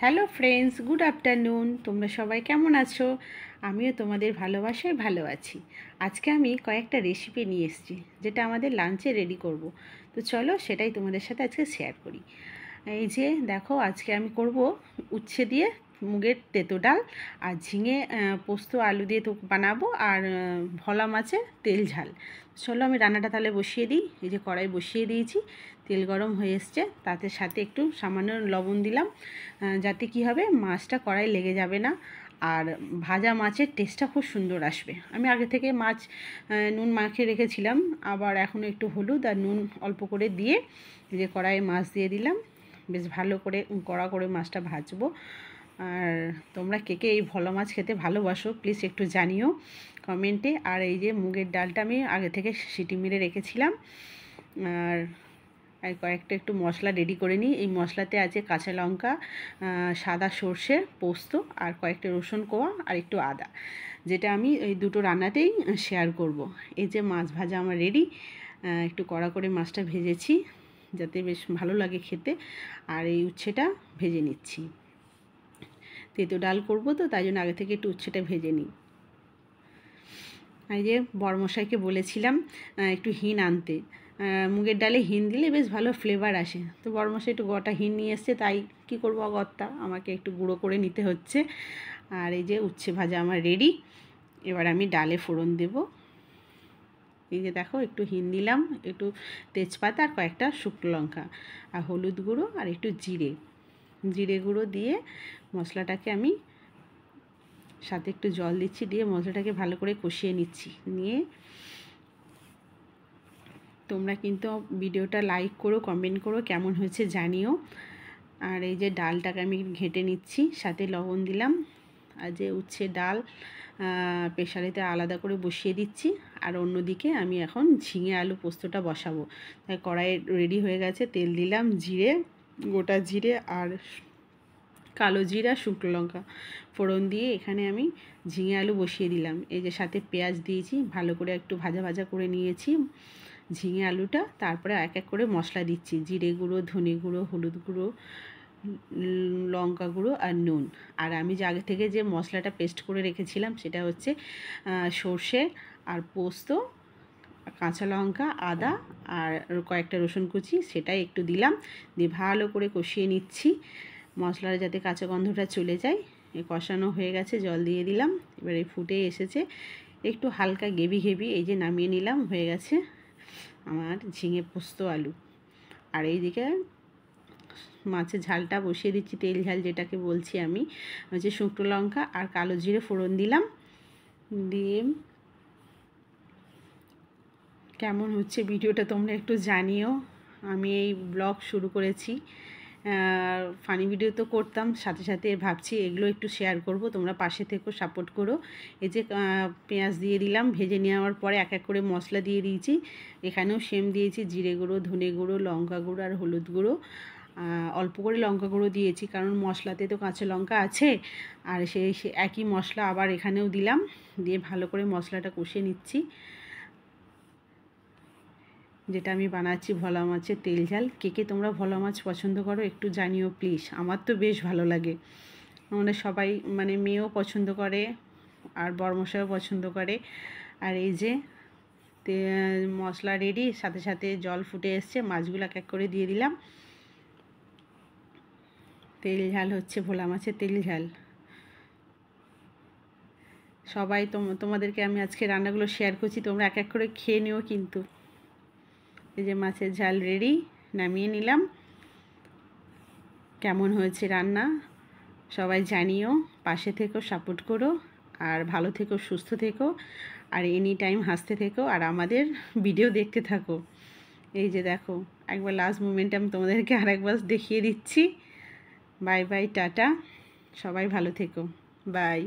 Hello friends, good afternoon. তোমরা সবাই কেমন আছো? আমিও তোমাদের ভালোবাসায় ভালো আছি। আজকে আমি কয়েকটা রেসিপি নিয়ে এসেছি, যেটা আমাদের লাঞ্চে রেডি করব। তো চলো সেটাই তোমাদের সাথে আজকে শেয়ার করি। এই যে দেখো, আজকে আমি করব উচ্ছে দিয়ে মুগের তেঁতো ডাল, আর ঝিঙে পোস্ত আলু দিয়ে তো বানাবো, আর ভোলা মাছের তেল ঝাল। চলো আমি রান্নাটা তাহলে বসিয়ে দিই। এই যে কড়াই বসিয়ে দিয়েছি, তেল গরম হয়ে এসছে, তাতে সাথে একটু সামান্য লবণ দিলাম, যাতে কি হবে, মাছটা কড়াই লেগে যাবে না, আর ভাজা মাছের টেস্টটা খুব সুন্দর আসবে। আমি আগে থেকে মাছ নুন মাখিয়ে রেখেছিলাম, আবার এখনও একটু হলুদ আর নুন অল্প করে দিয়ে এই যে কড়াইয়ে মাছ দিয়ে দিলাম। বেশ ভালো করে কড়া করে মাছটা ভাজবো। আর তোমরা কে কে এই ভোলা মাছ খেতে ভালোবাসো প্লিজ একটু জানিও কমেন্টে। আর এই যে মুগের ডালটা আমি আগে থেকে সিটি মেরে রেখেছিলাম, আর কয়েকটা একটু মশলা রেডি করে নিই। এই মশলাতে আছে কাঁচা লঙ্কা, সাদা সর্ষে, পোস্ত, আর কয়েকটা রসুন কোয়া, আর একটু আদা, যেটা আমি এই দুটো রান্নাতেই শেয়ার করব। এই যে মাছ ভাজা আমার রেডি। একটু কড়া করে মাছটা ভেজেছি যাতে বেশ ভালো লাগে খেতে, আর এই উচ্ছেটা ভেজে নিচ্ছি। তেঁতো ডাল করব তো, তাই জন্য আগে থেকে একটু উচ্ছেটা ভেজে নিই। এই যে বড়মশাইকে বলেছিলাম একটু হিং আনতে। মুগের ডালে হিং দিলে বেশ ভালো ফ্লেভার আসে। তো বড়মশাই একটু গোটা হিং নিয়ে এসছে, তাই কী করবো, অগত্যা আমাকে একটু গুঁড়ো করে নিতে হচ্ছে। আর এই যে উচ্ছে ভাজা আমার রেডি। এবার আমি ডালে ফোড়ন দেব। এই যে দেখো, একটু হিং দিলাম, একটু তেজপাতা, আর কয়েকটা শুকনো লঙ্কা, আর হলুদ গুঁড়ো, আর একটু জিরে গুঁড়ো দিয়ে মশলাটাকে আমি সাথে একটু জল দিচ্ছি, দিয়ে মশলাটাকে ভালো করে কষিয়ে নিচ্ছি। নিয়ে তোমরা কিন্তু ভিডিওটা লাইক করো, কমেন্ট করো, কেমন হয়েছে জানিও। আর এই যে ডালটাকে আমি ঘেঁটে নিচ্ছি, সাথে লবণ দিলাম। আর যে উচ্ছে ডাল প্রেশারেতে আলাদা করে বসিয়ে দিচ্ছি, আর অন্যদিকে আমি এখন ঝিঙে আলু পোস্তটা বসাবো। তাই কড়াইয়ে রেডি হয়ে গেছে, তেল দিলাম, জিরে, গোটা জিরে, আর কালো জিরা, শুকনো লঙ্কা ফোড়ন দিয়ে এখানে আমি ঝিঙে আলু বসিয়ে দিলাম। এই যে সাথে পেঁয়াজ দিয়েছি, ভালো করে একটু ভাজা ভাজা করে নিয়েছি ঝিঙে আলুটা। তারপরে এক এক করে মশলা দিচ্ছি, জিরে গুঁড়ো, ধনে গুঁড়ো, হলুদ গুঁড়ো, লঙ্কা গুঁড়ো, আর নুন। আর আমি যে আগে থেকে যে মশলাটা পেস্ট করে রেখেছিলাম, সেটা হচ্ছে সর্ষে আর পোস্ত, কাঁচা লঙ্কা, আদা, আর কয়েকটা রসুন কুচি, সেটাই একটু দিলাম। দিয়ে ভালো করে কষিয়ে নিচ্ছি, মশলার যাতে কাঁচা গন্ধটা চলে যায়। এই কষানো হয়ে গেছে, জল দিয়ে দিলাম। এবারে ফুটে এসেছে, একটু হালকা গ্রেভি গ্রেভি। এই যে নামিয়ে নিলাম, হয়ে গেছে আমার ঝিঙে পোস্ত আলু। আর এইদিকে মাছের ঝালটা বসিয়ে দিচ্ছি, তেল ঝাল যেটাকে বলছি আমি, হচ্ছে শুকনো লঙ্কা আর কালো জিরে ফোড়ন দিলাম। দিয়ে কেমন হচ্ছে ভিডিওটা তোমরা একটু জানিও। আমি এই ব্লগ শুরু করেছি, ফানি ভিডিও তো করতাম, সাথে সাথে ভাবছি এগুলো একটু শেয়ার করব, তোমরা পাশে থেকেও সাপোর্ট করো। এই যে পেঁয়াজ দিয়ে দিলাম, ভেজে নেওয়ার পরে এক এক করে মশলা দিয়ে দিয়েছি। এখানেও সেম দিয়েছি, জিরে গুঁড়ো, ধনে গুঁড়ো, লঙ্কা গুঁড়ো, আর হলুদ গুঁড়ো। অল্প করে লঙ্কা গুঁড়ো দিয়েছি, কারণ মশলাতে তো কাঁচা লঙ্কা আছে। আর সেই একই মশলা আবার এখানেও দিলাম, দিয়ে ভালো করে মশলাটা কষিয়ে নিচ্ছি। যেটা আমি বানাচ্ছি ভোলা মাছের তেল ঝাল। কে কে তোমরা ভোলা মাছ পছন্দ করো একটু জানিও প্লিজ। আমার তো বেশ ভালো লাগে, আমাদের সবাই, মানে মেয়েও পছন্দ করে, আর বড়মশাইও পছন্দ করে। আর এই যে মশলা রেডি, সাথে সাথে জল ফুটে এসছে, মাছগুলো এক এক করে দিয়ে দিলাম। তেল ঝাল হচ্ছে ভোলা মাছের তেল ঝাল। সবাই তোমাদেরকে আমি আজকে রান্নাগুলো শেয়ার করছি, তোমরা এক এক করে খেয়ে নিও কিন্তু। এই যে মাছের ঝাল রেডি, নামিয়ে নিলাম। কেমন হয়েছে রান্না সবাই জানিও, পাশে থেকো, সাপোর্ট করো, আর ভালো থেকো, সুস্থ থেকো, আর এনি টাইম হাসতে থেকো, আর আমাদের ভিডিও দেখতে থাকো। এই যে দেখো, একবার লাস্ট মোমেন্টে আমি তোমাদেরকে আরেকবার দেখিয়ে দিচ্ছি। বাই বাই, টাটা, সবাই ভালো থেকো, বাই।